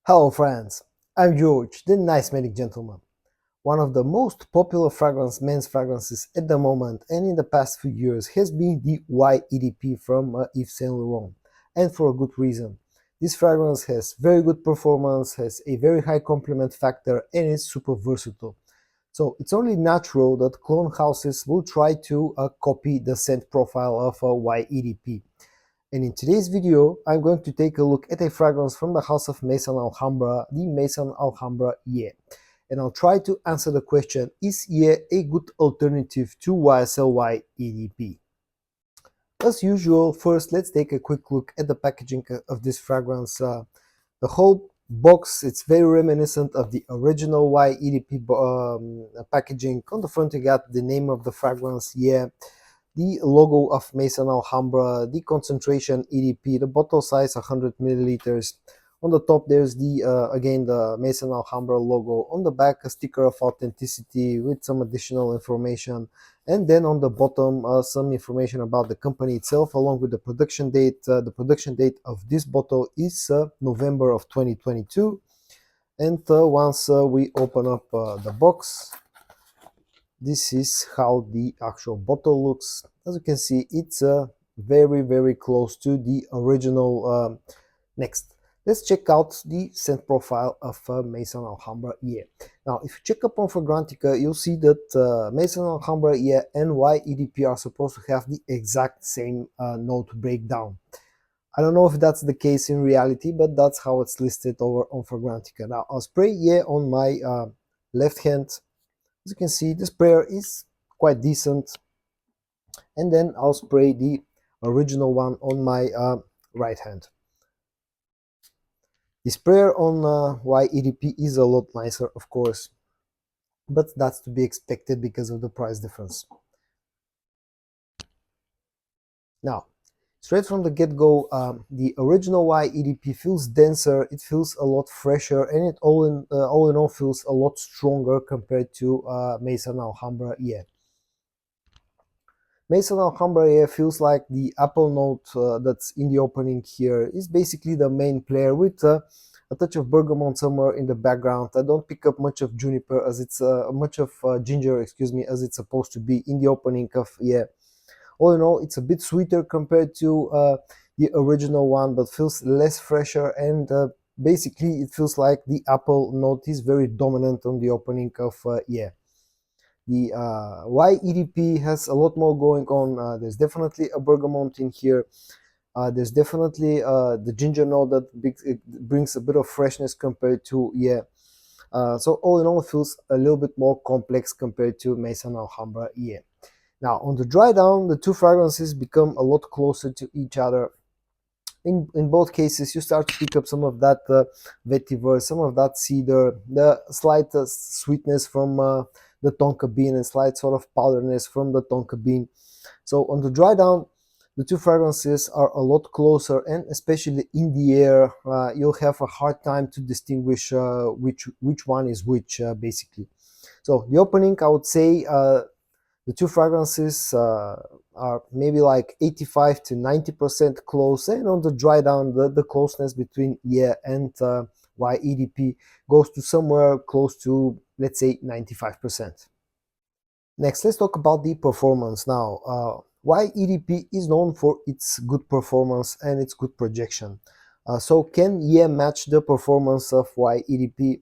Hello friends, I'm George, the nice medic gentleman. One of the most popular men's fragrances at the moment and in the past few years has been the YEDP from Yves Saint Laurent, and for a good reason. This fragrance has very good performance, has a very high complement factor, and is super versatile. So it's only natural that clone houses will try to copy the scent profile of YEDP. And in today's video, I'm going to take a look at a fragrance from the house of Maison Alhambra, the Maison Alhambra Ye. And I'll try to answer the question, is Ye a good alternative to YSL EDP? As usual, first let's take a quick look at the packaging of this fragrance. The whole box, it's very reminiscent of the original YEDP packaging. On the front you got the name of the fragrance, Ye, the logo of Maison Alhambra, the concentration EDP, the bottle size 100 milliliters. On the top there's the again the Maison Alhambra logo. On the back a sticker of authenticity with some additional information, and then on the bottom some information about the company itself along with the production date. The production date of this bottle is November of 2022. And once we open up the box, this is how the actual bottle looks. As you can see, it's very close to the original. Next, let's check out the scent profile of Maison Alhambra Ye. Now, if you check up on Fragrantica, you'll see that Maison Alhambra Ye and YEDP are supposed to have the exact same note breakdown. I don't know if that's the case in reality, but that's how it's listed over on Fragrantica. Now, I'll spray Ye on my left hand. As you can see, the sprayer is quite decent, and then I'll spray the original one on my right hand. The sprayer on YEDP is a lot nicer, of course, but that's to be expected because of the price difference. Now, straight from the get-go, the original YEDP feels denser, it feels a lot fresher, and it all in all feels a lot stronger compared to Maison Alhambra Ye. Maison Alhambra Ye feels like the apple note that's in the opening here is basically the main player with a touch of bergamot somewhere in the background. I don't pick up much of juniper as it's much of ginger, excuse me, as it's supposed to be in the opening of Ye. All in all, it's a bit sweeter compared to the original one, but feels less fresher, and basically it feels like the apple note is very dominant on the opening of Ye. The YEDP has a lot more going on. There's definitely a bergamot in here. There's definitely the ginger note that brings a bit of freshness compared to Ye. So all in all, it feels a little bit more complex compared to Maison Alhambra Ye. Now, on the dry down, the two fragrances become a lot closer to each other. In both cases, you start to pick up some of that vetiver, some of that cedar, the slight sweetness from the tonka bean, and slight sort of powderness from the tonka bean. So on the dry down, the two fragrances are a lot closer, and especially in the air, you'll have a hard time to distinguish which one is which, basically. So the opening, I would say, the two fragrances are maybe like 85 to 90% close, and on the dry down, the closeness between Ye and YEDP goes to somewhere close to, let's say, 95%. Next, let's talk about the performance. Now, YEDP is known for its good performance and its good projection. So can Ye match the performance of YEDP?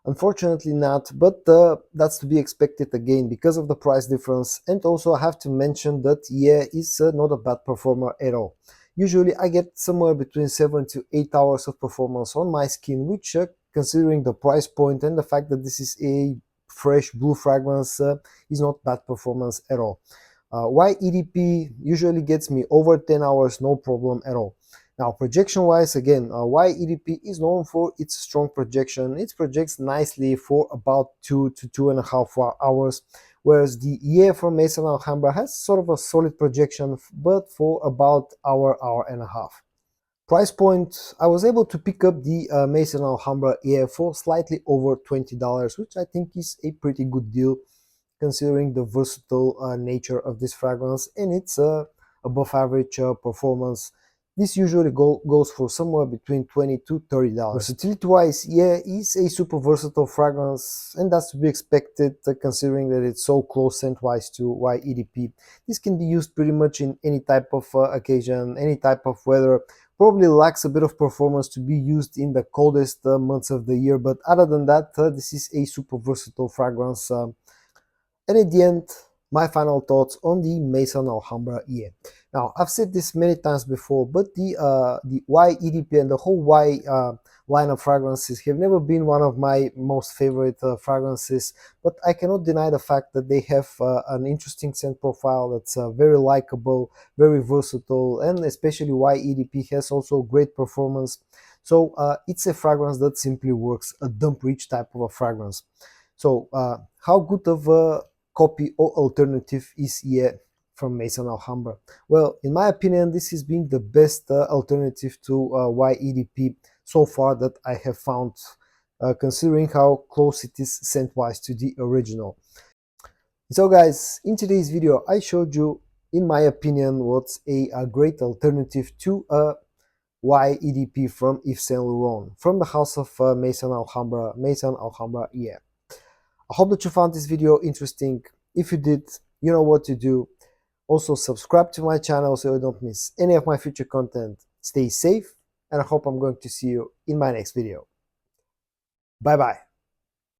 Unfortunately not, but that's to be expected again because of the price difference. And also I have to mention that Ye is not a bad performer at all. Usually I get somewhere between 7 to 8 hours of performance on my skin, which considering the price point and the fact that this is a fresh blue fragrance is not bad performance at all. YEDP usually gets me over 10 hours, no problem at all. Now, projection wise, again, YEDP is known for its strong projection. It projects nicely for about 2 to 2.5 hours, whereas the Ye from Maison Alhambra has sort of a solid projection, but for about hour and a half. Price point, I was able to pick up the Maison Alhambra Ye for slightly over $20, which I think is a pretty good deal considering the versatile nature of this fragrance and its above average performance. This usually goes for somewhere between $20 to $30. Versatility-wise, yeah, it's a super versatile fragrance, and that's to be expected considering that it's so close scent-wise to YEDP. This can be used pretty much in any type of occasion, any type of weather. Probably lacks a bit of performance to be used in the coldest months of the year, but other than that, this is a super versatile fragrance. And at the end, my final thoughts on the Maison Alhambra EA. Now, I've said this many times before, but the YEDP and the whole Y line of fragrances have never been one of my most favorite fragrances, but I cannot deny the fact that they have an interesting scent profile that's very likable, very versatile, and especially YEDP has also great performance. So it's a fragrance that simply works, a dump rich type of a fragrance. So how good of a copy or alternative is yet from Maison Alhambra? Well, in my opinion, this has been the best alternative to YEDP so far that I have found, considering how close it is scent-wise to the original. So guys, in today's video, I showed you, in my opinion, what's a great alternative to YEDP from Yves Saint Laurent, from the house of Maison Alhambra, yeah. I hope that you found this video interesting. If you did, you know what to do. Also, subscribe to my channel so you don't miss any of my future content. Stay safe, and I hope I'm going to see you in my next video. Bye bye.